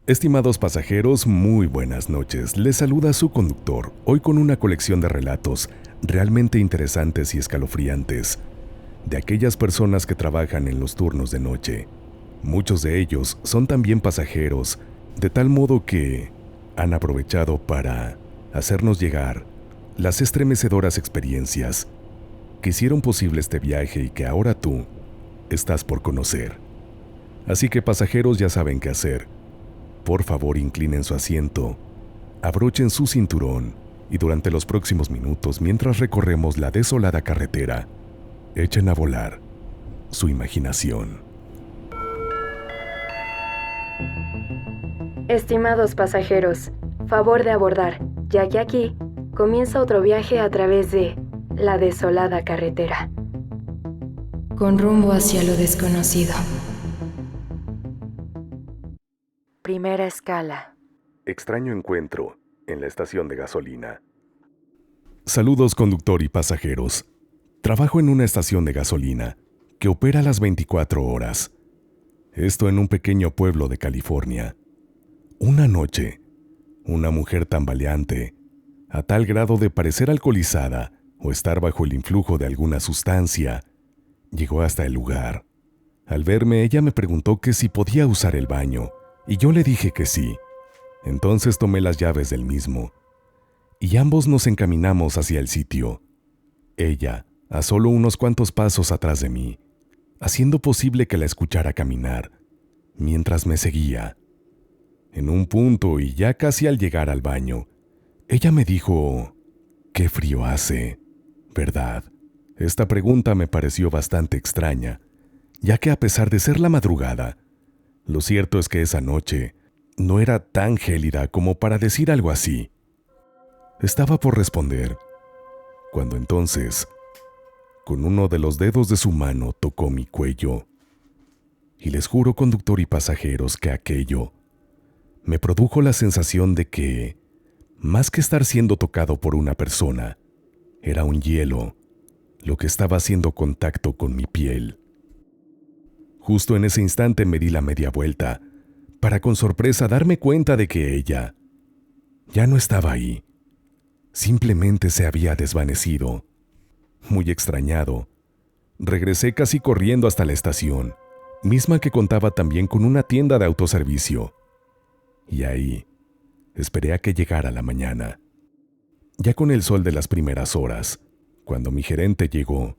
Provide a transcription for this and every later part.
Estimados pasajeros, muy buenas noches. Les saluda su conductor, hoy con una colección de relatos realmente interesantes y escalofriantes, de aquellas personas que trabajan en los turnos de noche. Muchos de ellos son también pasajeros, de tal modo que han aprovechado para hacernos llegar las estremecedoras experiencias que hicieron posible este viaje y que ahora tú estás por conocer. Así que pasajeros ya saben qué hacer. Por favor, inclinen su asiento, abrochen su cinturón y durante los próximos minutos, mientras recorremos la desolada carretera, echen a volar su imaginación. Estimados pasajeros, favor de abordar, ya que aquí comienza otro viaje a través de la desolada carretera, con rumbo hacia lo desconocido. Primera escala. Extraño encuentro en la estación de gasolina. Saludos, conductor y pasajeros. Trabajo en una estación de gasolina que opera las 24 horas. Esto en un pequeño pueblo de California. Una noche, una mujer tambaleante, a tal grado de parecer alcoholizada o estar bajo el influjo de alguna sustancia, llegó hasta el lugar. Al verme, ella me preguntó que si podía usar el baño, y yo le dije que sí. Entonces tomé las llaves del mismo, y ambos nos encaminamos hacia el sitio. Ella, a solo unos cuantos pasos atrás de mí, haciendo posible que la escuchara caminar, mientras me seguía. En un punto, y ya casi al llegar al baño, ella me dijo: «¿Qué frío hace?», ¿verdad? Esta pregunta me pareció bastante extraña, ya que a pesar de ser la madrugada, lo cierto es que esa noche no era tan gélida como para decir algo así. Estaba por responder, cuando entonces, con uno de los dedos de su mano tocó mi cuello. Y les juro, conductor y pasajeros, que aquello me produjo la sensación de que, más que estar siendo tocado por una persona, era un hielo lo que estaba haciendo contacto con mi piel. Justo en ese instante me di la media vuelta, para con sorpresa darme cuenta de que ella ya no estaba ahí. Simplemente se había desvanecido. Muy extrañado, regresé casi corriendo hasta la estación, misma que contaba también con una tienda de autoservicio. Y ahí esperé a que llegara la mañana. Ya con el sol de las primeras horas, cuando mi gerente llegó,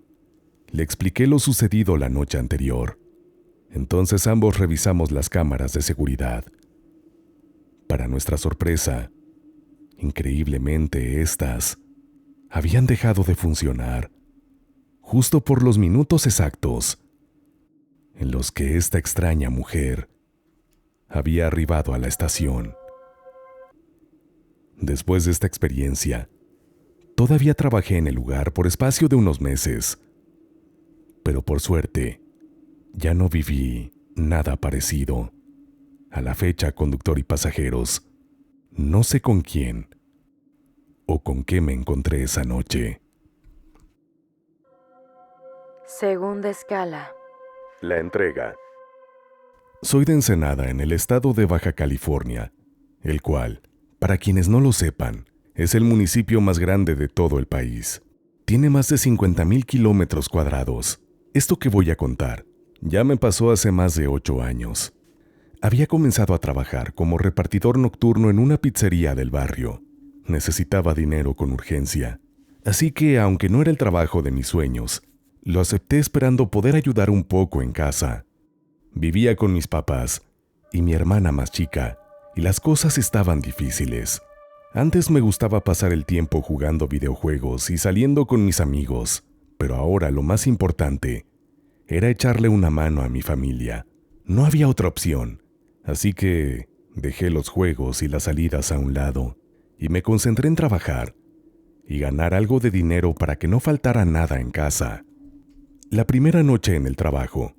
le expliqué lo sucedido la noche anterior. Entonces ambos revisamos las cámaras de seguridad. Para nuestra sorpresa, increíblemente estas habían dejado de funcionar, justo por los minutos exactos en los que esta extraña mujer había arribado a la estación. Después de esta experiencia, todavía trabajé en el lugar por espacio de unos meses, pero por suerte, ya no viví nada parecido. A la fecha, conductor y pasajeros, no sé con quién o con qué me encontré esa noche. Segunda escala. La entrega. Soy de Ensenada, en el estado de Baja California, el cual, para quienes no lo sepan, es el municipio más grande de todo el país. Tiene más de 50,000 kilómetros cuadrados. Esto que voy a contar ya me pasó hace más de 8 años. Había comenzado a trabajar como repartidor nocturno en una pizzería del barrio. Necesitaba dinero con urgencia. Así que, aunque no era el trabajo de mis sueños, lo acepté esperando poder ayudar un poco en casa. Vivía con mis papás y mi hermana más chica, y las cosas estaban difíciles. Antes me gustaba pasar el tiempo jugando videojuegos y saliendo con mis amigos, pero ahora lo más importante era echarle una mano a mi familia. No había otra opción, así que dejé los juegos y las salidas a un lado y me concentré en trabajar y ganar algo de dinero para que no faltara nada en casa. La primera noche en el trabajo,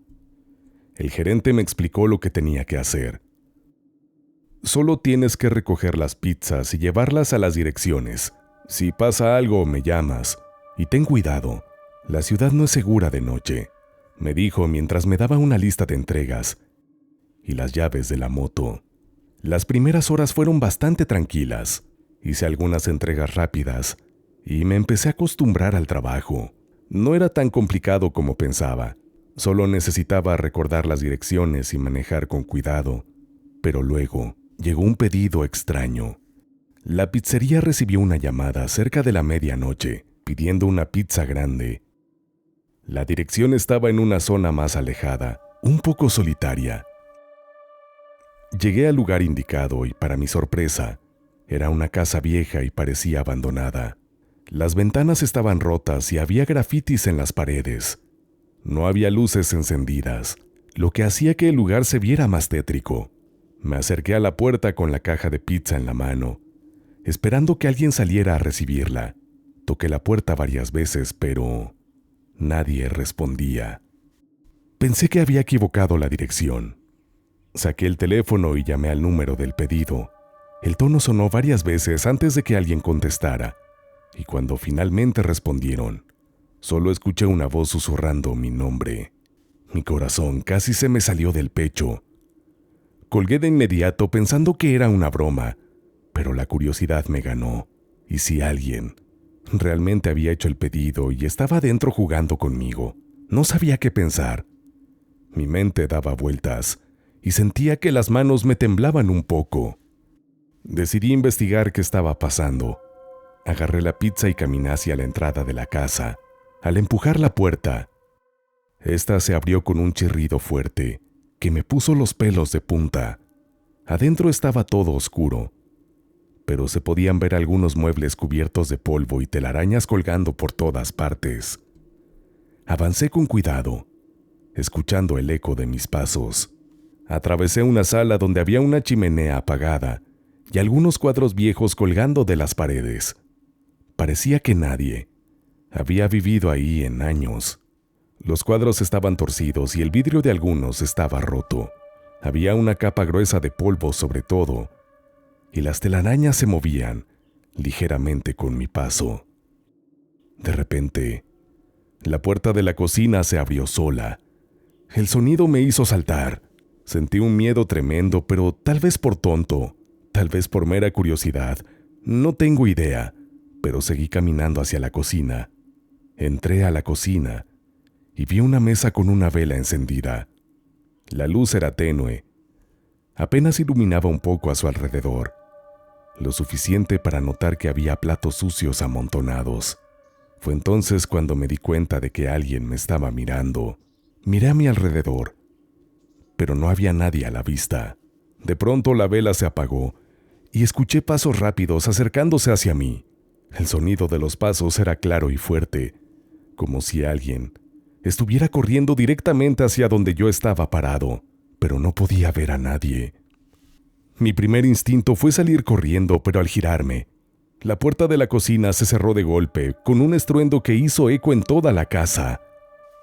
el gerente me explicó lo que tenía que hacer. Solo tienes que recoger las pizzas y llevarlas a las direcciones. Si pasa algo, me llamas. Y ten cuidado, la ciudad no es segura de noche, me dijo mientras me daba una lista de entregas y las llaves de la moto. Las primeras horas fueron bastante tranquilas. Hice algunas entregas rápidas y me empecé a acostumbrar al trabajo. No era tan complicado como pensaba. Solo necesitaba recordar las direcciones y manejar con cuidado. Pero luego llegó un pedido extraño. La pizzería recibió una llamada cerca de la medianoche pidiendo una pizza grande. La dirección estaba en una zona más alejada, un poco solitaria. Llegué al lugar indicado y, para mi sorpresa, era una casa vieja y parecía abandonada. Las ventanas estaban rotas y había grafitis en las paredes. No había luces encendidas, lo que hacía que el lugar se viera más tétrico. Me acerqué a la puerta con la caja de pizza en la mano, esperando que alguien saliera a recibirla. Toqué la puerta varias veces, pero nadie respondía. Pensé que había equivocado la dirección. Saqué el teléfono y llamé al número del pedido. El tono sonó varias veces antes de que alguien contestara, y cuando finalmente respondieron, solo escuché una voz susurrando mi nombre. Mi corazón casi se me salió del pecho. Colgué de inmediato pensando que era una broma, pero la curiosidad me ganó. ¿Y si alguien realmente había hecho el pedido y estaba adentro jugando conmigo? No sabía qué pensar. Mi mente daba vueltas y sentía que las manos me temblaban un poco. Decidí investigar qué estaba pasando. Agarré la pizza y caminé hacia la entrada de la casa. Al empujar la puerta, esta se abrió con un chirrido fuerte que me puso los pelos de punta. Adentro estaba todo oscuro, pero se podían ver algunos muebles cubiertos de polvo y telarañas colgando por todas partes. Avancé con cuidado, escuchando el eco de mis pasos. Atravesé una sala donde había una chimenea apagada y algunos cuadros viejos colgando de las paredes. Parecía que nadie había vivido ahí en años. Los cuadros estaban torcidos y el vidrio de algunos estaba roto. Había una capa gruesa de polvo sobre todo, y las telarañas se movían ligeramente con mi paso. De repente, la puerta de la cocina se abrió sola. El sonido me hizo saltar. Sentí un miedo tremendo, pero tal vez por tonto, tal vez por mera curiosidad, no tengo idea, pero seguí caminando hacia la cocina. Entré a la cocina y vi una mesa con una vela encendida. La luz era tenue. Apenas iluminaba un poco a su alrededor, lo suficiente para notar que había platos sucios amontonados. Fue entonces cuando me di cuenta de que alguien me estaba mirando. Miré a mi alrededor, pero no había nadie a la vista. De pronto la vela se apagó y escuché pasos rápidos acercándose hacia mí. El sonido de los pasos era claro y fuerte, como si alguien estuviera corriendo directamente hacia donde yo estaba parado, pero no podía ver a nadie. Mi primer instinto fue salir corriendo, pero al girarme, la puerta de la cocina se cerró de golpe, con un estruendo que hizo eco en toda la casa.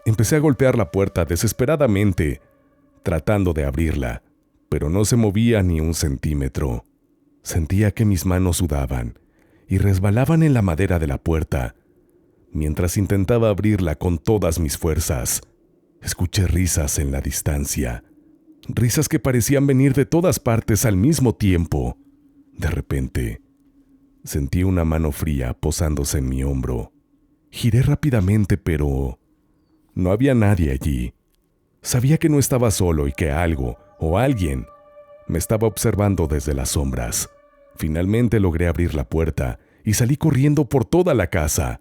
Empecé a golpear la puerta desesperadamente, tratando de abrirla, pero no se movía ni un centímetro. Sentía que mis manos sudaban y resbalaban en la madera de la puerta. Mientras intentaba abrirla con todas mis fuerzas, escuché risas en la distancia. Risas que parecían venir de todas partes al mismo tiempo. De repente, sentí una mano fría posándose en mi hombro. Giré rápidamente, pero no había nadie allí. Sabía que no estaba solo y que algo o alguien me estaba observando desde las sombras. Finalmente logré abrir la puerta y salí corriendo por toda la casa.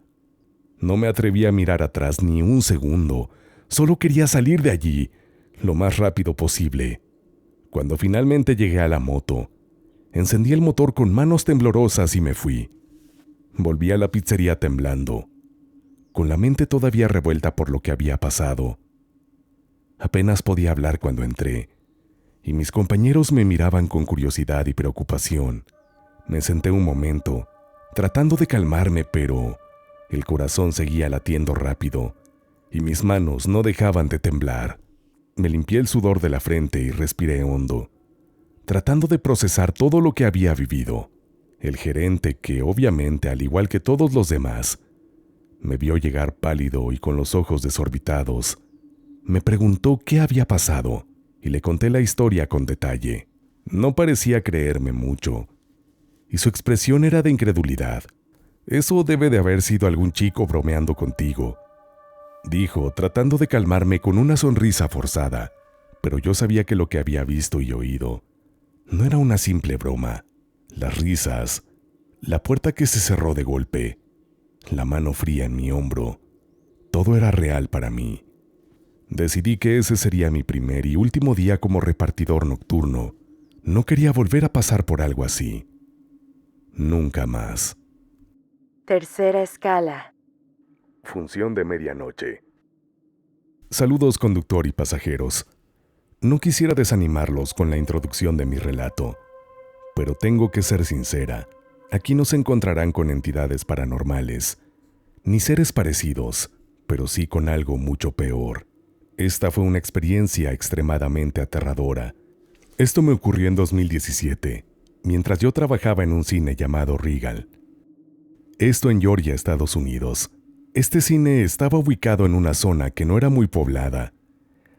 No me atreví a mirar atrás ni un segundo. Solo quería salir de allí lo más rápido posible. Cuando finalmente llegué a la moto, encendí el motor con manos temblorosas y me fui. Volví a la pizzería temblando, con la mente todavía revuelta por lo que había pasado. Apenas podía hablar cuando entré, y mis compañeros me miraban con curiosidad y preocupación. Me senté un momento, tratando de calmarme, pero el corazón seguía latiendo rápido, y mis manos no dejaban de temblar. Me limpié el sudor de la frente y respiré hondo, tratando de procesar todo lo que había vivido. El gerente, que obviamente, al igual que todos los demás, me vio llegar pálido y con los ojos desorbitados, me preguntó qué había pasado y le conté la historia con detalle. No parecía creerme mucho, y su expresión era de incredulidad. «Eso debe de haber sido algún chico bromeando contigo», dijo, tratando de calmarme con una sonrisa forzada, pero yo sabía que lo que había visto y oído no era una simple broma. Las risas, la puerta que se cerró de golpe, la mano fría en mi hombro, todo era real para mí. Decidí que ese sería mi primer y último día como repartidor nocturno. No quería volver a pasar por algo así. Nunca más. Tercera escala. Función de medianoche. Saludos, conductor y pasajeros. No quisiera desanimarlos con la introducción de mi relato, pero tengo que ser sincera. Aquí no se encontrarán con entidades paranormales, ni seres parecidos, pero sí con algo mucho peor. Esta fue una experiencia extremadamente aterradora. Esto me ocurrió en 2017, mientras yo trabajaba en un cine llamado Regal. Esto en Georgia, Estados Unidos. Este cine estaba ubicado en una zona que no era muy poblada,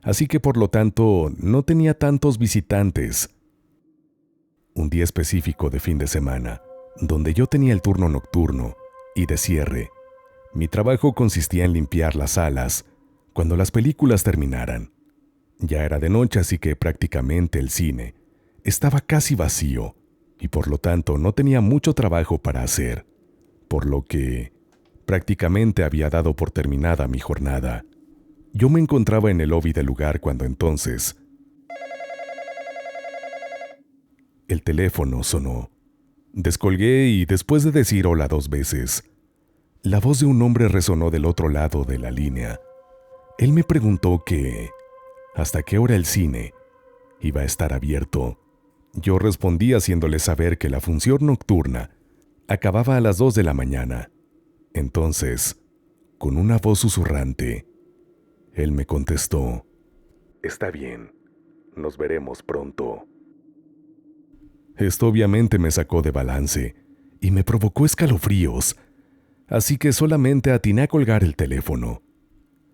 así que por lo tanto no tenía tantos visitantes. Un día específico de fin de semana, donde yo tenía el turno nocturno y de cierre, mi trabajo consistía en limpiar las salas cuando las películas terminaran. Ya era de noche, así que prácticamente el cine estaba casi vacío y por lo tanto no tenía mucho trabajo para hacer, por lo que prácticamente había dado por terminada mi jornada. Yo me encontraba en el lobby del lugar cuando entonces el teléfono sonó. Descolgué y después de decir hola 2 veces, la voz de un hombre resonó del otro lado de la línea. Él me preguntó hasta qué hora el cine iba a estar abierto. Yo respondí haciéndole saber que la función nocturna acababa a las 2 de la mañana. Entonces, con una voz susurrante, él me contestó: «Está bien, nos veremos pronto». Esto obviamente me sacó de balance y me provocó escalofríos, así que solamente atiné a colgar el teléfono.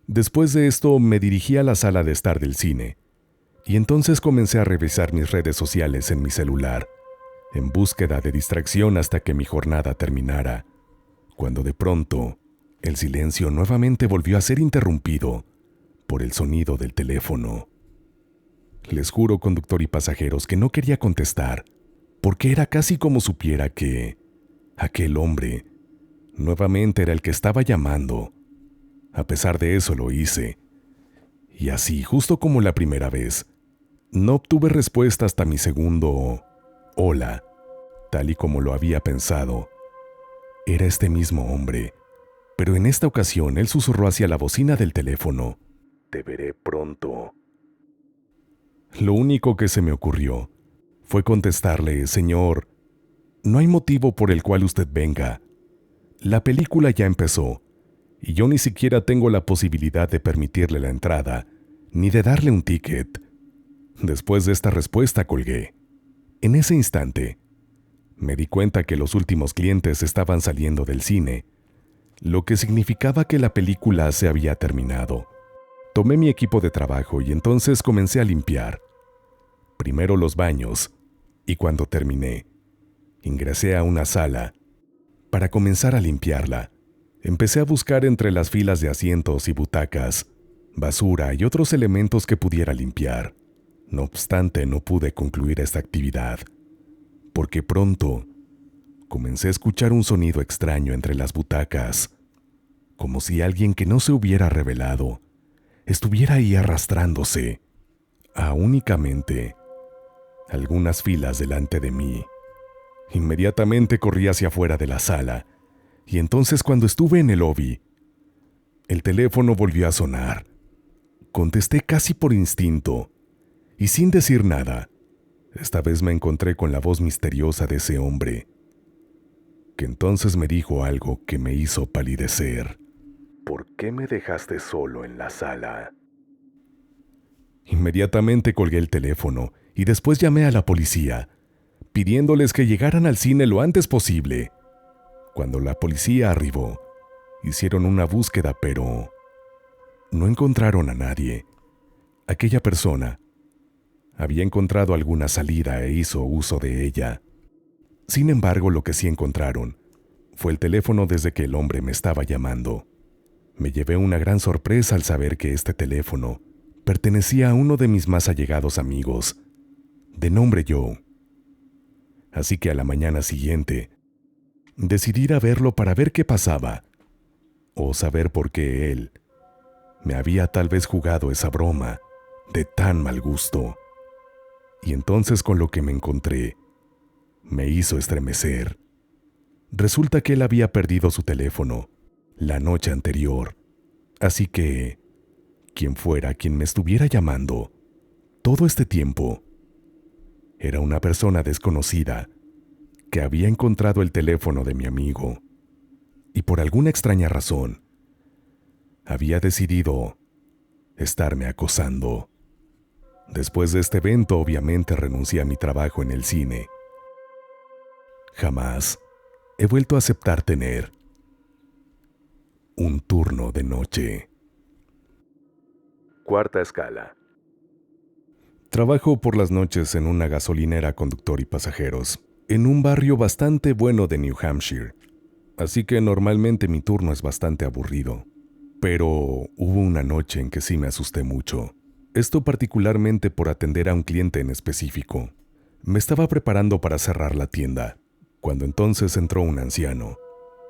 Después de esto me dirigí a la sala de estar del cine, y entonces comencé a revisar mis redes sociales en mi celular, en búsqueda de distracción hasta que mi jornada terminara, cuando de pronto el silencio nuevamente volvió a ser interrumpido por el sonido del teléfono. Les juro, conductor y pasajeros, que no quería contestar, porque era casi como supiera que aquel hombre nuevamente era el que estaba llamando. A pesar de eso lo hice, y así, justo como la primera vez, no obtuve respuesta hasta mi segundo hola, tal y como lo había pensado. Era este mismo hombre, pero en esta ocasión él susurró hacia la bocina del teléfono: «Te veré pronto». Lo único que se me ocurrió fue contestarle: «Señor, no hay motivo por el cual usted venga. La película ya empezó, y yo ni siquiera tengo la posibilidad de permitirle la entrada, ni de darle un ticket». Después de esta respuesta colgué. En ese instante, me di cuenta que los últimos clientes estaban saliendo del cine, lo que significaba que la película se había terminado. Tomé mi equipo de trabajo y entonces comencé a limpiar. Primero los baños, y cuando terminé, ingresé a una sala para comenzar a limpiarla. Empecé a buscar entre las filas de asientos y butacas, basura y otros elementos que pudiera limpiar. No obstante, no pude concluir esta actividad, porque pronto comencé a escuchar un sonido extraño entre las butacas, como si alguien que no se hubiera revelado estuviera ahí arrastrándose a únicamente algunas filas delante de mí. Inmediatamente corrí hacia afuera de la sala, y entonces cuando estuve en el lobby, el teléfono volvió a sonar. Contesté casi por instinto, y sin decir nada, esta vez me encontré con la voz misteriosa de ese hombre, que entonces me dijo algo que me hizo palidecer. «¿Por qué me dejaste solo en la sala?». Inmediatamente colgué el teléfono y después llamé a la policía, pidiéndoles que llegaran al cine lo antes posible. Cuando la policía arribó, hicieron una búsqueda, pero no encontraron a nadie. Aquella persona Había encontrado alguna salida e hizo uso de ella. Sin embargo, lo que sí encontraron fue el teléfono desde que el hombre me estaba llamando. Me llevé una gran sorpresa al saber que este teléfono pertenecía a uno de mis más allegados amigos, de nombre Joe. Así que a la mañana siguiente, decidí ir a verlo para ver qué pasaba, o saber por qué él me había tal vez jugado esa broma de tan mal gusto. Y entonces con lo que me encontré, me hizo estremecer. Resulta que él había perdido su teléfono la noche anterior, así que, quien fuera quien me estuviera llamando todo este tiempo, era una persona desconocida que había encontrado el teléfono de mi amigo y por alguna extraña razón había decidido estarme acosando. Después de este evento, obviamente renuncié a mi trabajo en el cine. Jamás he vuelto a aceptar tener un turno de noche. Cuarta escala. Trabajo por las noches en una gasolinera conductor y pasajeros, en un barrio bastante bueno de New Hampshire, así que normalmente mi turno es bastante aburrido. Pero hubo una noche en que sí me asusté mucho. Esto particularmente por atender a un cliente en específico. Me estaba preparando para cerrar la tienda, cuando entonces entró un anciano.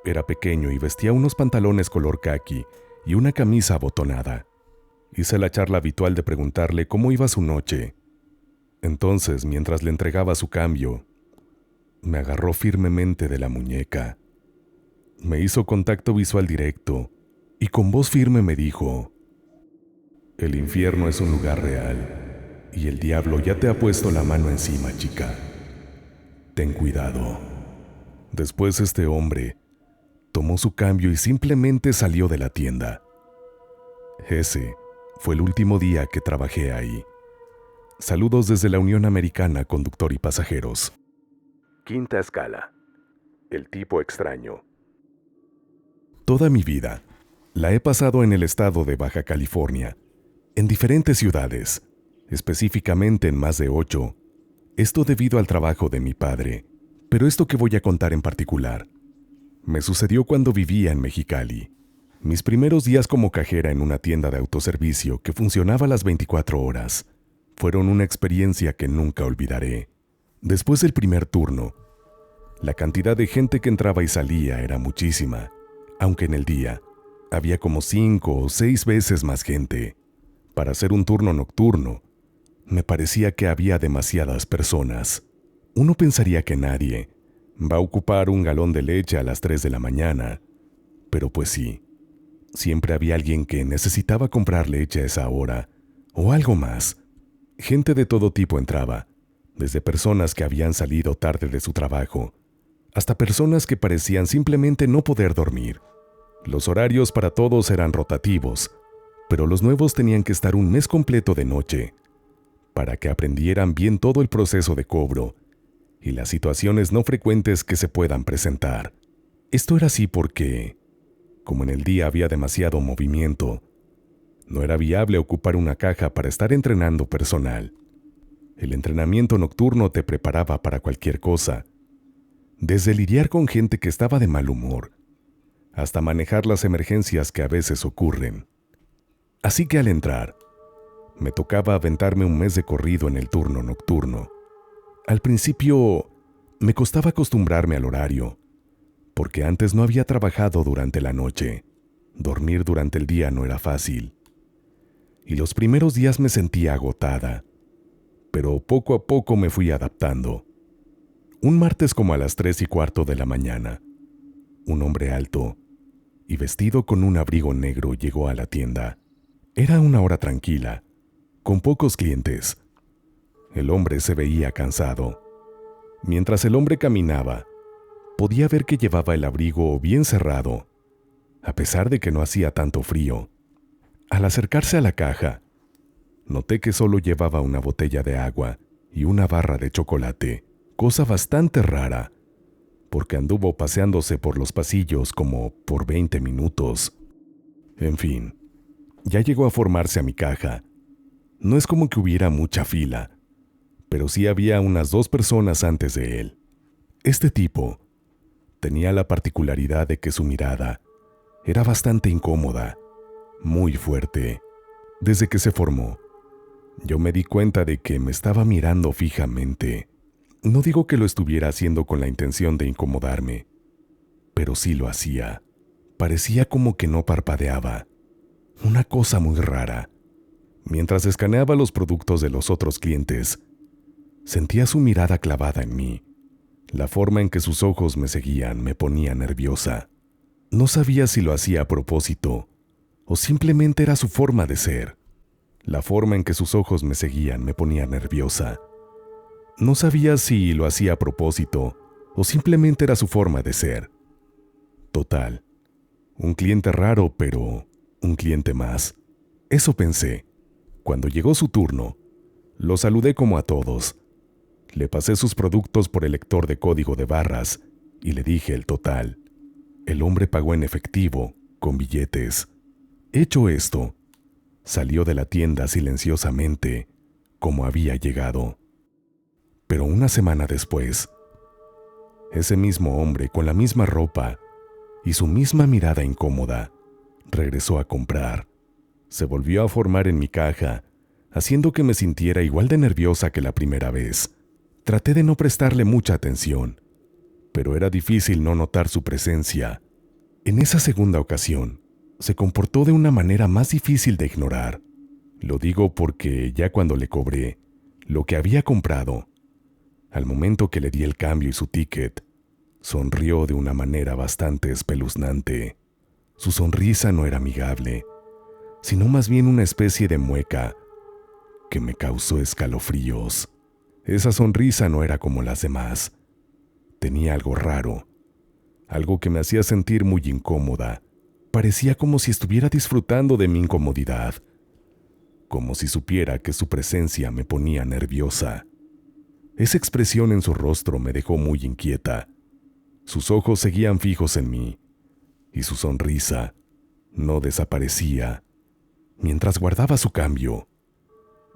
Era pequeño y vestía unos pantalones color caqui y una camisa abotonada. Hice la charla habitual de preguntarle cómo iba su noche. Entonces, mientras le entregaba su cambio, me agarró firmemente de la muñeca. Me hizo contacto visual directo y con voz firme me dijo: «El infierno es un lugar real y el diablo ya te ha puesto la mano encima, chica. Ten cuidado». Después este hombre tomó su cambio y simplemente salió de la tienda. Ese fue el último día que trabajé ahí. Saludos desde la Unión Americana, conductor y pasajeros. Quinta escala. El tipo extraño. Toda mi vida la he pasado en el estado de Baja California, en diferentes ciudades, específicamente en más de 8. Esto debido al trabajo de mi padre, pero esto que voy a contar en particular me sucedió cuando vivía en Mexicali. Mis primeros días como cajera en una tienda de autoservicio que funcionaba las 24 horas fueron una experiencia que nunca olvidaré. Después del primer turno, la cantidad de gente que entraba y salía era muchísima, aunque en el día había como 5 o 6 veces más gente. Para hacer un turno nocturno, me parecía que había demasiadas personas. Uno pensaría que nadie va a ocupar un galón de leche a las 3 de la mañana, pero pues sí, siempre había alguien que necesitaba comprar leche a esa hora, o algo más. Gente de todo tipo entraba, desde personas que habían salido tarde de su trabajo, hasta personas que parecían simplemente no poder dormir. Los horarios para todos eran rotativos, pero los nuevos tenían que estar un mes completo de noche, para que aprendieran bien todo el proceso de cobro y las situaciones no frecuentes que se puedan presentar. Esto era así porque, como en el día había demasiado movimiento, no era viable ocupar una caja para estar entrenando personal. El entrenamiento nocturno te preparaba para cualquier cosa, desde lidiar con gente que estaba de mal humor, hasta manejar las emergencias que a veces ocurren. Así que al entrar, me tocaba aventarme un mes de corrido en el turno nocturno. Al principio, me costaba acostumbrarme al horario, porque antes no había trabajado durante la noche. Dormir durante el día no era fácil. Y los primeros días me sentía agotada, pero poco a poco me fui adaptando. Un martes como a las 3:15 de la mañana, un hombre alto y vestido con un abrigo negro llegó a la tienda. Era una hora tranquila, con pocos clientes. El hombre se veía cansado. Mientras el hombre caminaba, podía ver que llevaba el abrigo bien cerrado, a pesar de que no hacía tanto frío. Al acercarse a la caja, noté que solo llevaba una botella de agua y una barra de chocolate, cosa bastante rara, porque anduvo paseándose por los pasillos como por 20 minutos. En fin, ya llegó a formarse a mi caja. No es como que hubiera mucha fila, pero sí había unas 2 personas antes de él. Este tipo tenía la particularidad de que su mirada era bastante incómoda, muy fuerte. Desde que se formó, yo me di cuenta de que me estaba mirando fijamente. No digo que lo estuviera haciendo con la intención de incomodarme, pero sí lo hacía. Parecía como que no parpadeaba. Una cosa muy rara. Mientras escaneaba los productos de los otros clientes, sentía su mirada clavada en mí. La forma en que sus ojos me seguían me ponía nerviosa. No sabía si lo hacía a propósito o simplemente era su forma de ser. La forma en que sus ojos me seguían me ponía nerviosa. No sabía si lo hacía a propósito o simplemente era su forma de ser. Total, un cliente raro, pero un cliente más. Eso pensé. Cuando llegó su turno, lo saludé como a todos. Le pasé sus productos por el lector de código de barras y le dije el total. El hombre pagó en efectivo, con billetes. Hecho esto, salió de la tienda silenciosamente, como había llegado. Pero una semana después, ese mismo hombre con la misma ropa y su misma mirada incómoda, regresó a comprar. Se volvió a formar en mi caja, haciendo que me sintiera igual de nerviosa que la primera vez. Traté de no prestarle mucha atención, pero era difícil no notar su presencia. En esa segunda ocasión, se comportó de una manera más difícil de ignorar. Lo digo porque ya cuando le cobré lo que había comprado, al momento que le di el cambio y su ticket, sonrió de una manera bastante espeluznante. Su sonrisa no era amigable, sino más bien una especie de mueca que me causó escalofríos. Esa sonrisa no era como las demás. Tenía algo raro, algo que me hacía sentir muy incómoda. Parecía como si estuviera disfrutando de mi incomodidad, como si supiera que su presencia me ponía nerviosa. Esa expresión en su rostro me dejó muy inquieta. Sus ojos seguían fijos en mí, y su sonrisa no desaparecía. Mientras guardaba su cambio,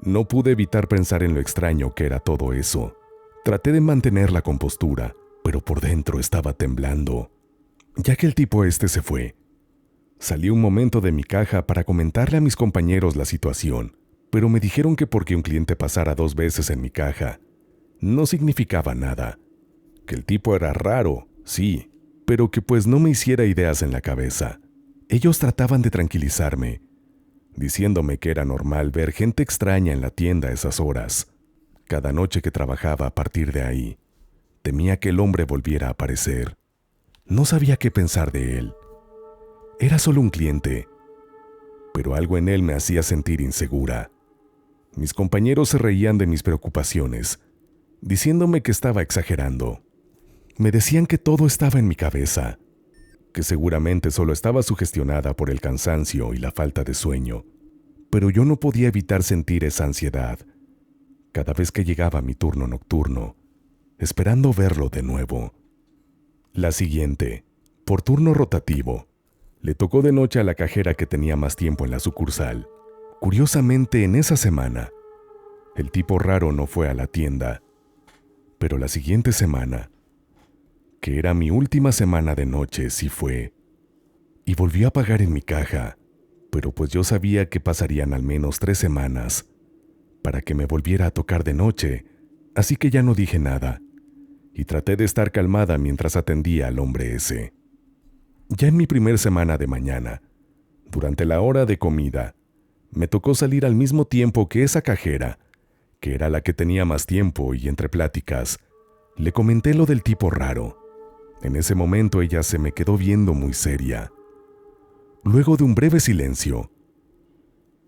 no pude evitar pensar en lo extraño que era todo eso. Traté de mantener la compostura, pero por dentro estaba temblando. Ya que el tipo se fue, salí un momento de mi caja para comentarle a mis compañeros la situación, pero me dijeron que porque un cliente pasara 2 veces en mi caja, no significaba nada. Que el tipo era raro, sí, pero que pues no me hiciera ideas en la cabeza. Ellos trataban de tranquilizarme, diciéndome que era normal ver gente extraña en la tienda a esas horas. Cada noche que trabajaba a partir de ahí, temía que el hombre volviera a aparecer. No sabía qué pensar de él. Era solo un cliente, pero algo en él me hacía sentir insegura. Mis compañeros se reían de mis preocupaciones, diciéndome que estaba exagerando. Me decían que todo estaba en mi cabeza, que seguramente solo estaba sugestionada por el cansancio y la falta de sueño, pero yo no podía evitar sentir esa ansiedad cada vez que llegaba mi turno nocturno, esperando verlo de nuevo. La siguiente, por turno rotativo, le tocó de noche a la cajera que tenía más tiempo en la sucursal. Curiosamente, en esa semana, el tipo raro no fue a la tienda, pero la siguiente semana, que era mi última semana de noche, sí fue, y volvió a pagar en mi caja, pero pues yo sabía que pasarían al menos 3 semanas para que me volviera a tocar de noche, así que ya no dije nada, y traté de estar calmada mientras atendía al hombre ese. Ya en mi primer semana de mañana, durante la hora de comida, me tocó salir al mismo tiempo que esa cajera, que era la que tenía más tiempo, y entre pláticas, le comenté lo del tipo raro. En ese momento ella se me quedó viendo muy seria. Luego de un breve silencio,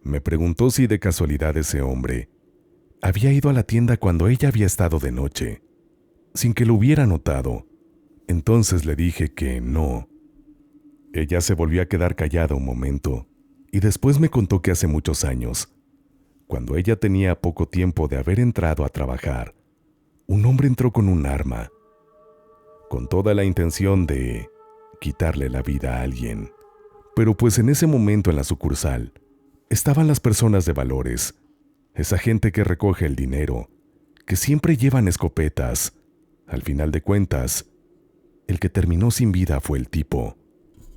me preguntó si de casualidad ese hombre había ido a la tienda cuando ella había estado de noche, sin que lo hubiera notado. Entonces le dije que no. Ella se volvió a quedar callada un momento, y después me contó que hace muchos años, cuando ella tenía poco tiempo de haber entrado a trabajar, un hombre entró con un arma, con toda la intención de quitarle la vida a alguien. Pero pues en ese momento en la sucursal estaban las personas de valores, esa gente que recoge el dinero, que siempre llevan escopetas. Al final de cuentas, el que terminó sin vida fue el tipo.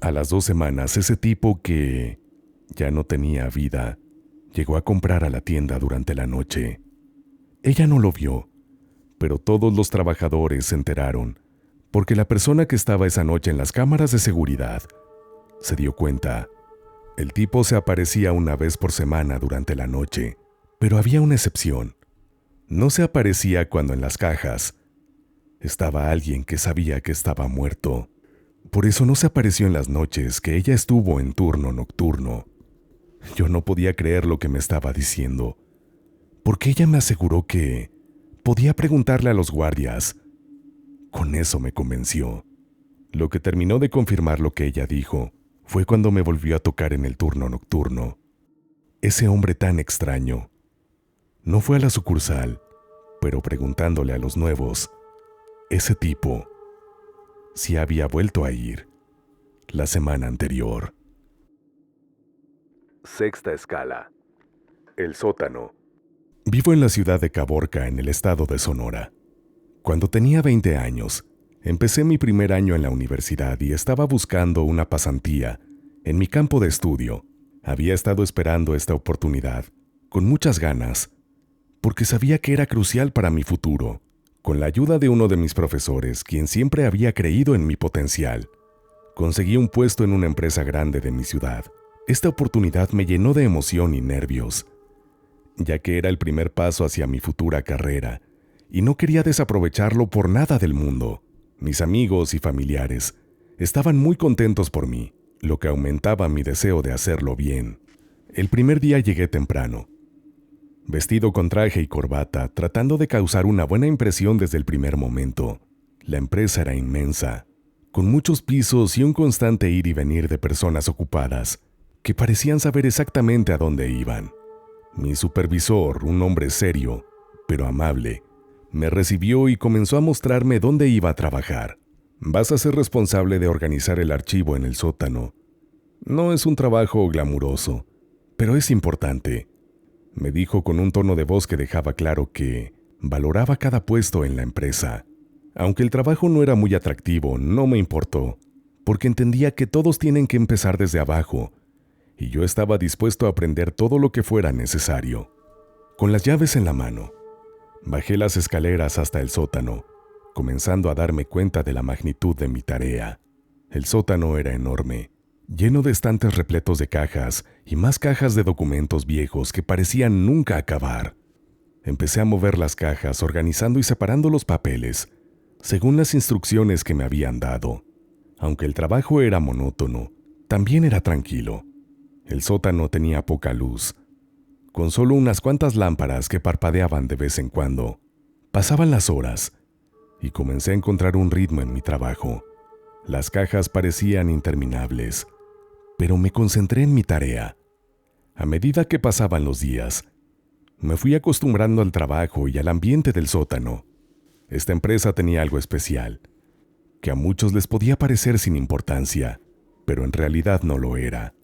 A las 2 semanas, ese tipo que ya no tenía vida, llegó a comprar a la tienda durante la noche. Ella no lo vio, pero todos los trabajadores se enteraron, porque la persona que estaba esa noche en las cámaras de seguridad se dio cuenta. El tipo se aparecía una vez por semana durante la noche, pero había una excepción. No se aparecía cuando en las cajas estaba alguien que sabía que estaba muerto. Por eso no se apareció en las noches que ella estuvo en turno nocturno. Yo no podía creer lo que me estaba diciendo, porque ella me aseguró que podía preguntarle a los guardias. Con eso me convenció. Lo que terminó de confirmar lo que ella dijo fue cuando me volvió a tocar en el turno nocturno. Ese hombre tan extraño. No fue a la sucursal, pero preguntándole a los nuevos, ese tipo sí había vuelto a ir la semana anterior. Sexta escala. El sótano. Vivo en la ciudad de Caborca, en el estado de Sonora. Cuando tenía 20 años, empecé mi primer año en la universidad y estaba buscando una pasantía en mi campo de estudio. Había estado esperando esta oportunidad con muchas ganas, porque sabía que era crucial para mi futuro. Con la ayuda de uno de mis profesores, quien siempre había creído en mi potencial, conseguí un puesto en una empresa grande de mi ciudad. Esta oportunidad me llenó de emoción y nervios, ya que era el primer paso hacia mi futura carrera, y no quería desaprovecharlo por nada del mundo. Mis amigos y familiares estaban muy contentos por mí, lo que aumentaba mi deseo de hacerlo bien. El primer día llegué temprano, vestido con traje y corbata, tratando de causar una buena impresión desde el primer momento. La empresa era inmensa, con muchos pisos y un constante ir y venir de personas ocupadas, que parecían saber exactamente a dónde iban. Mi supervisor, un hombre serio, pero amable, me recibió y comenzó a mostrarme dónde iba a trabajar. Vas a ser responsable de organizar el archivo en el sótano. No es un trabajo glamuroso, pero es importante, me dijo con un tono de voz que dejaba claro que valoraba cada puesto en la empresa. Aunque el trabajo no era muy atractivo, no me importó, porque entendía que todos tienen que empezar desde abajo, y yo estaba dispuesto a aprender todo lo que fuera necesario. Con las llaves en la mano, bajé las escaleras hasta el sótano, comenzando a darme cuenta de la magnitud de mi tarea. El sótano era enorme, lleno de estantes repletos de cajas y más cajas de documentos viejos que parecían nunca acabar. Empecé a mover las cajas, organizando y separando los papeles, según las instrucciones que me habían dado. Aunque el trabajo era monótono, también era tranquilo. El sótano tenía poca luz, con solo unas cuantas lámparas que parpadeaban de vez en cuando. Pasaban las horas y comencé a encontrar un ritmo en mi trabajo. Las cajas parecían interminables, pero me concentré en mi tarea. A medida que pasaban los días, me fui acostumbrando al trabajo y al ambiente del sótano. Esta empresa tenía algo especial, que a muchos les podía parecer sin importancia, pero en realidad no lo era.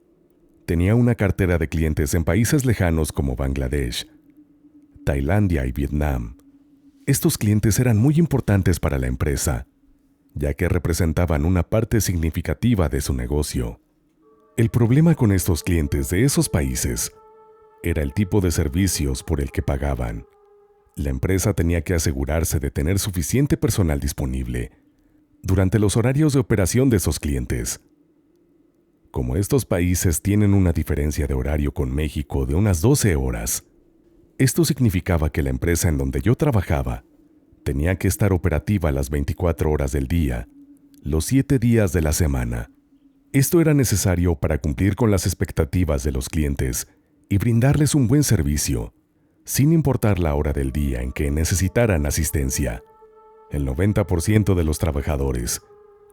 Tenía una cartera de clientes en países lejanos como Bangladesh, Tailandia y Vietnam. Estos clientes eran muy importantes para la empresa, ya que representaban una parte significativa de su negocio. El problema con estos clientes de esos países era el tipo de servicios por el que pagaban. La empresa tenía que asegurarse de tener suficiente personal disponible durante los horarios de operación de esos clientes. Como estos países tienen una diferencia de horario con México de unas 12 horas, esto significaba que la empresa en donde yo trabajaba tenía que estar operativa las 24 horas del día, los 7 días de la semana. Esto era necesario para cumplir con las expectativas de los clientes y brindarles un buen servicio, sin importar la hora del día en que necesitaran asistencia. El 90% de los trabajadores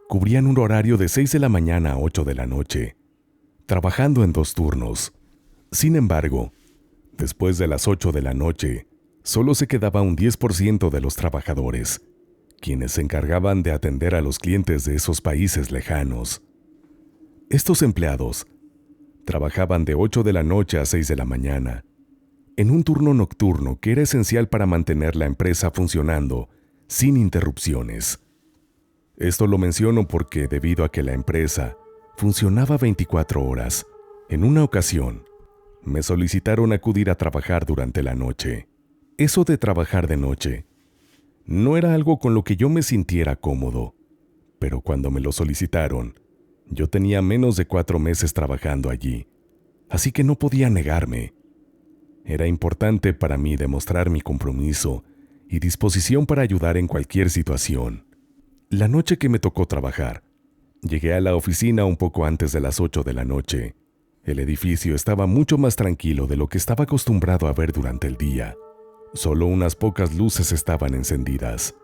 cubrían un horario de 6 de la mañana a 8 de la noche, trabajando en 2 turnos. Sin embargo, después de las 8 de la noche, solo se quedaba un 10% de los trabajadores, quienes se encargaban de atender a los clientes de esos países lejanos. Estos empleados trabajaban de 8 de la noche a 6 de la mañana en un turno nocturno que era esencial para mantener la empresa funcionando sin interrupciones. Esto lo menciono porque, debido a que la empresa funcionaba 24 horas, en una ocasión me solicitaron acudir a trabajar durante la noche. Eso de trabajar de noche no era algo con lo que yo me sintiera cómodo, pero cuando me lo solicitaron, yo tenía menos de 4 meses trabajando allí, así que no podía negarme. Era importante para mí demostrar mi compromiso y disposición para ayudar en cualquier situación. La noche que me tocó trabajar, llegué a la oficina un poco antes de las 8 de la noche. El edificio estaba mucho más tranquilo de lo que estaba acostumbrado a ver durante el día. Solo unas pocas luces estaban encendidas,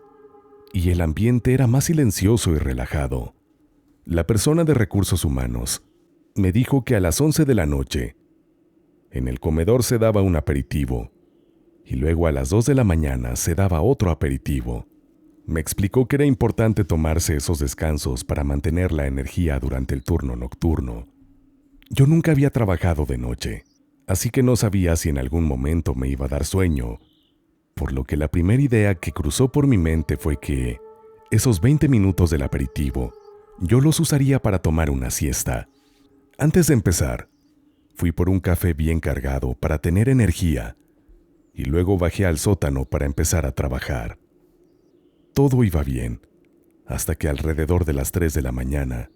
y el ambiente era más silencioso y relajado. La persona de recursos humanos me dijo que a las 11 de la noche, en el comedor se daba un aperitivo, y luego a las 2 de la mañana se daba otro aperitivo. Me explicó que era importante tomarse esos descansos para mantener la energía durante el turno nocturno. Yo nunca había trabajado de noche, así que no sabía si en algún momento me iba a dar sueño, por lo que la primera idea que cruzó por mi mente fue que esos 20 minutos del aperitivo yo los usaría para tomar una siesta. Antes de empezar, fui por un café bien cargado para tener energía y luego bajé al sótano para empezar a trabajar. Todo iba bien, hasta que alrededor de las 3 de la mañana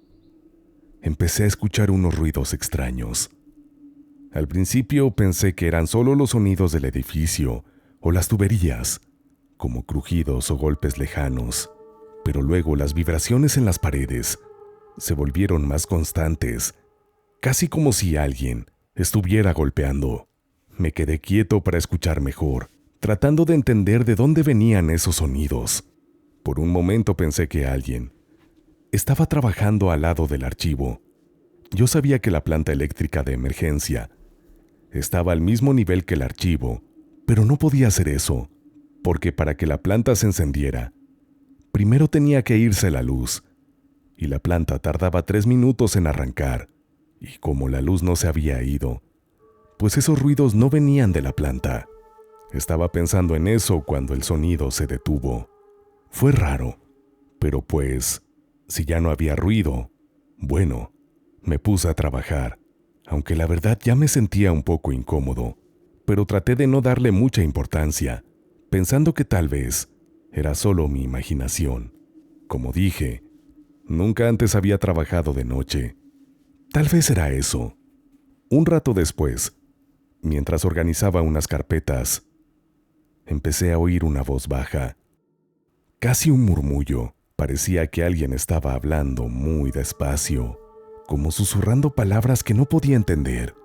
empecé a escuchar unos ruidos extraños. Al principio pensé que eran solo los sonidos del edificio o las tuberías, como crujidos o golpes lejanos, pero luego las vibraciones en las paredes se volvieron más constantes, casi como si alguien estuviera golpeando. Me quedé quieto para escuchar mejor, tratando de entender de dónde venían esos sonidos. Por un momento pensé que alguien estaba trabajando al lado del archivo. Yo sabía que la planta eléctrica de emergencia estaba al mismo nivel que el archivo, pero no podía hacer eso, porque para que la planta se encendiera, primero tenía que irse la luz, y la planta tardaba 3 minutos en arrancar, y como la luz no se había ido, pues esos ruidos no venían de la planta. Estaba pensando en eso cuando el sonido se detuvo. Fue raro, pero pues, si ya no había ruido, bueno, me puse a trabajar, aunque la verdad ya me sentía un poco incómodo, pero traté de no darle mucha importancia, pensando que tal vez era solo mi imaginación. Como dije, nunca antes había trabajado de noche. Tal vez era eso. Un rato después, mientras organizaba unas carpetas, empecé a oír una voz baja, casi un murmullo. Parecía que alguien estaba hablando muy despacio, como susurrando palabras que no podía entender.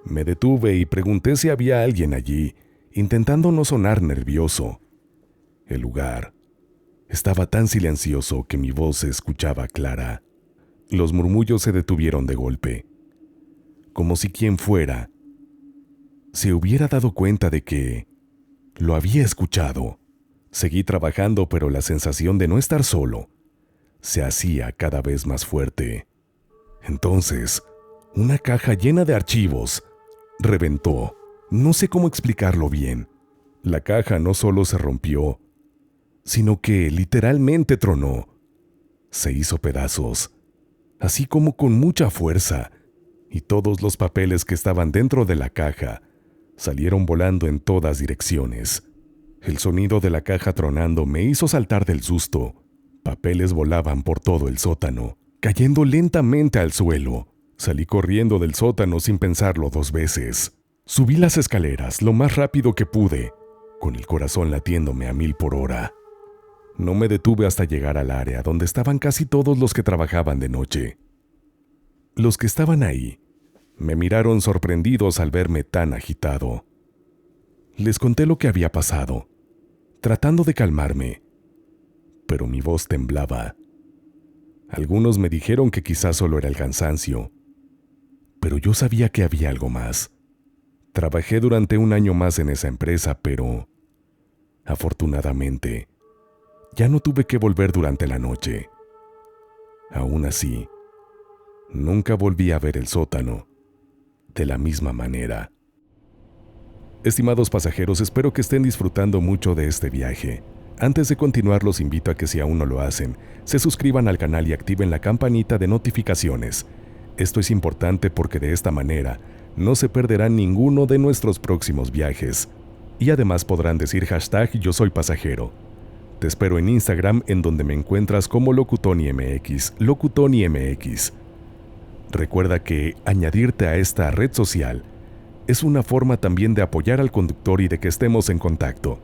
Me detuve y pregunté si había alguien allí, intentando no sonar nervioso. El lugar estaba tan silencioso que mi voz se escuchaba clara. Los murmullos se detuvieron de golpe, como si quien fuera se hubiera dado cuenta de que lo había escuchado. Seguí trabajando, pero la sensación de no estar solo se hacía cada vez más fuerte. Entonces, una caja llena de archivos reventó. No sé cómo explicarlo bien. La caja no solo se rompió, sino que literalmente tronó. Se hizo pedazos, así como con mucha fuerza, y todos los papeles que estaban dentro de la caja salieron volando en todas direcciones. El sonido de la caja tronando me hizo saltar del susto. Papeles volaban por todo el sótano, cayendo lentamente al suelo. Salí corriendo del sótano sin pensarlo 2 veces. Subí las escaleras lo más rápido que pude, con el corazón latiéndome a 1000 por hora. No me detuve hasta llegar al área donde estaban casi todos los que trabajaban de noche. Los que estaban ahí me miraron sorprendidos al verme tan agitado. Les conté lo que había pasado, tratando de calmarme, pero mi voz temblaba. Algunos me dijeron que quizás solo era el cansancio, pero yo sabía que había algo más. Trabajé durante 1 año más en esa empresa, pero afortunadamente ya no tuve que volver durante la noche. Aún así, nunca volví a ver el sótano de la misma manera. Estimados pasajeros, espero que estén disfrutando mucho de este viaje. Antes de continuar, los invito a que, si aún no lo hacen, se suscriban al canal y activen la campanita de notificaciones. Esto es importante porque de esta manera no se perderán ninguno de nuestros próximos viajes. Y además podrán decir hashtag yo soy pasajero. Te espero en Instagram, en donde me encuentras como LocutoniMX, LocutoniMX. Recuerda que añadirte a esta red social es una forma también de apoyar al conductor y de que estemos en contacto.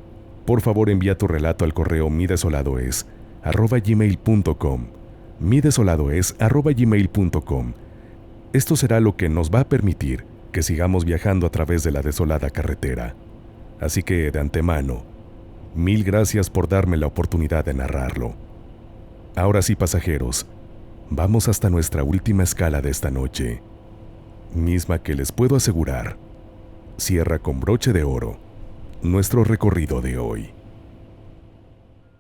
Por favor, envía tu relato al correo midesoladoes@gmail.com. midesoladoes@gmail.com. Esto será lo que nos va a permitir que sigamos viajando a través de la desolada carretera. Así que, de antemano, mil gracias por darme la oportunidad de narrarlo. Ahora sí, pasajeros, vamos hasta nuestra última escala de esta noche, misma que les puedo asegurar cierra con broche de oro nuestro recorrido de hoy.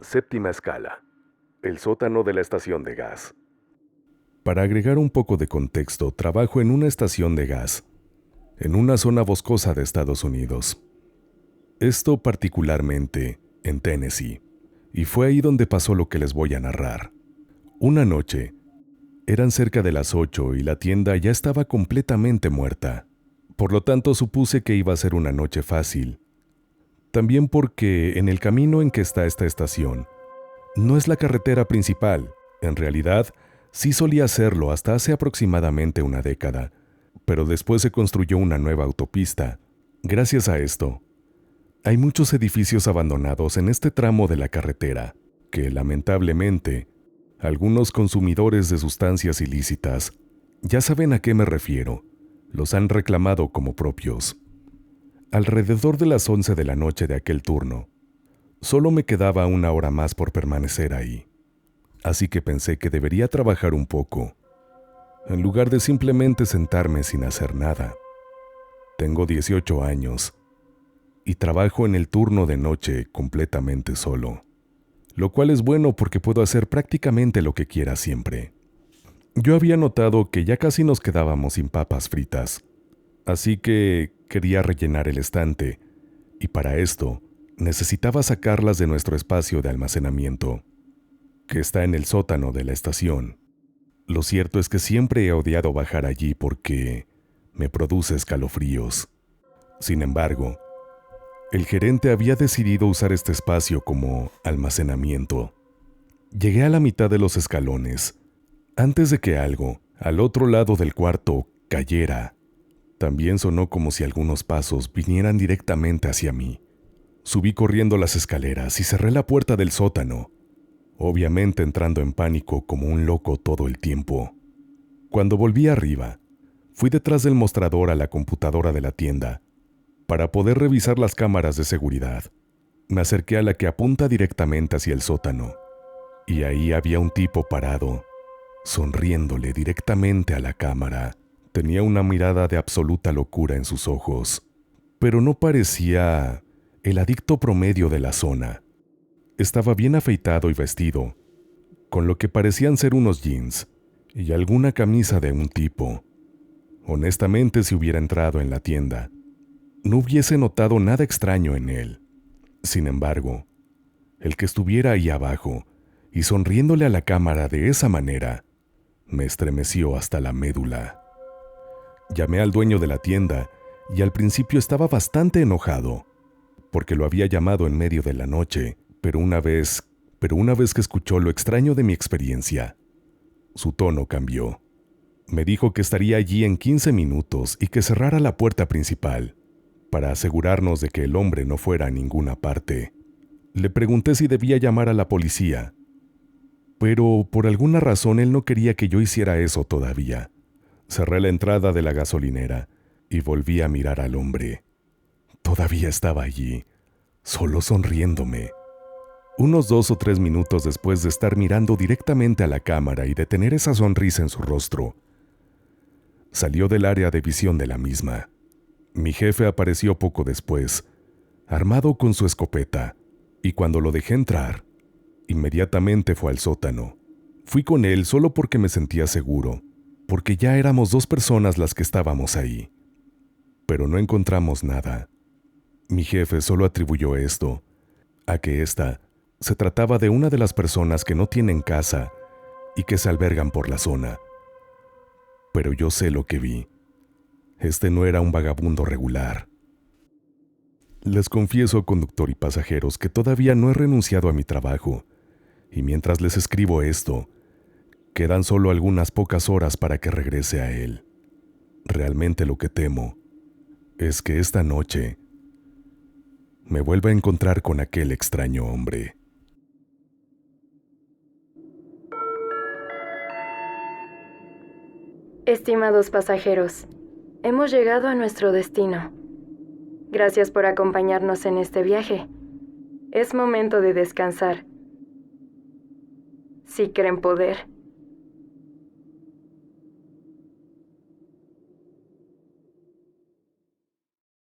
Séptima escala: el sótano de la estación de gas. Para agregar un poco de contexto, trabajo en una estación de gas, en una zona boscosa de Estados Unidos. Esto particularmente en Tennessee, y fue ahí donde pasó lo que les voy a narrar. Una noche, eran cerca de las 8 y la tienda ya estaba completamente muerta. Por lo tanto, supuse que iba a ser una noche fácil. También porque en el camino en que está esta estación, no es la carretera principal. En realidad, sí solía serlo hasta hace aproximadamente una década, pero después se construyó una nueva autopista. Gracias a esto, hay muchos edificios abandonados en este tramo de la carretera, que lamentablemente, algunos consumidores de sustancias ilícitas, ya saben a qué me refiero, los han reclamado como propios. Alrededor de las 11 de la noche de aquel turno, solo me quedaba una hora más por permanecer ahí. Así que pensé que debería trabajar un poco, en lugar de simplemente sentarme sin hacer nada. Tengo 18 años y trabajo en el turno de noche completamente solo, lo cual es bueno porque puedo hacer prácticamente lo que quiera siempre. Yo había notado que ya casi nos quedábamos sin papas fritas, así que quería rellenar el estante, y para esto necesitaba sacarlas de nuestro espacio de almacenamiento, que está en el sótano de la estación. Lo cierto es que siempre he odiado bajar allí porque me produce escalofríos. Sin embargo, el gerente había decidido usar este espacio como almacenamiento. Llegué a la mitad de los escalones, antes de que algo, al otro lado del cuarto, cayera. También sonó como si algunos pasos vinieran directamente hacia mí. Subí corriendo las escaleras y cerré la puerta del sótano, obviamente entrando en pánico como un loco todo el tiempo. Cuando volví arriba, fui detrás del mostrador a la computadora de la tienda para poder revisar las cámaras de seguridad. Me acerqué a la que apunta directamente hacia el sótano, y ahí había un tipo parado, sonriéndole directamente a la cámara. Tenía una mirada de absoluta locura en sus ojos, pero no parecía el adicto promedio de la zona. Estaba bien afeitado y vestido, con lo que parecían ser unos jeans y alguna camisa de un tipo. Honestamente, si hubiera entrado en la tienda, no hubiese notado nada extraño en él. Sin embargo, el que estuviera ahí abajo y sonriéndole a la cámara de esa manera, me estremeció hasta la médula. Llamé al dueño de la tienda y al principio estaba bastante enojado, porque lo había llamado en medio de la noche, pero una vez que escuchó lo extraño de mi experiencia, su tono cambió. Me dijo que estaría allí en 15 minutos y que cerrara la puerta principal, para asegurarnos de que el hombre no fuera a ninguna parte. Le pregunté si debía llamar a la policía, pero por alguna razón él no quería que yo hiciera eso todavía. Cerré la entrada de la gasolinera y volví a mirar al hombre. Todavía estaba allí, solo sonriéndome. Unos 2 o 3 minutos después de estar mirando directamente a la cámara y de tener esa sonrisa en su rostro, salió del área de visión de la misma. Mi jefe apareció poco después, armado con su escopeta, y cuando lo dejé entrar, inmediatamente fue al sótano. Fui con él solo porque me sentía seguro, porque ya éramos 2 personas las que estábamos ahí. Pero no encontramos nada. Mi jefe solo atribuyó esto a que esta se trataba de una de las personas que no tienen casa y que se albergan por la zona. Pero yo sé lo que vi. Este no era un vagabundo regular. Les confieso, conductor y pasajeros, que todavía no he renunciado a mi trabajo, y mientras les escribo esto, quedan solo algunas pocas horas para que regrese a él. Realmente lo que temo es que esta noche me vuelva a encontrar con aquel extraño hombre. Estimados pasajeros, hemos llegado a nuestro destino. Gracias por acompañarnos en este viaje. Es momento de descansar. Si creen poder,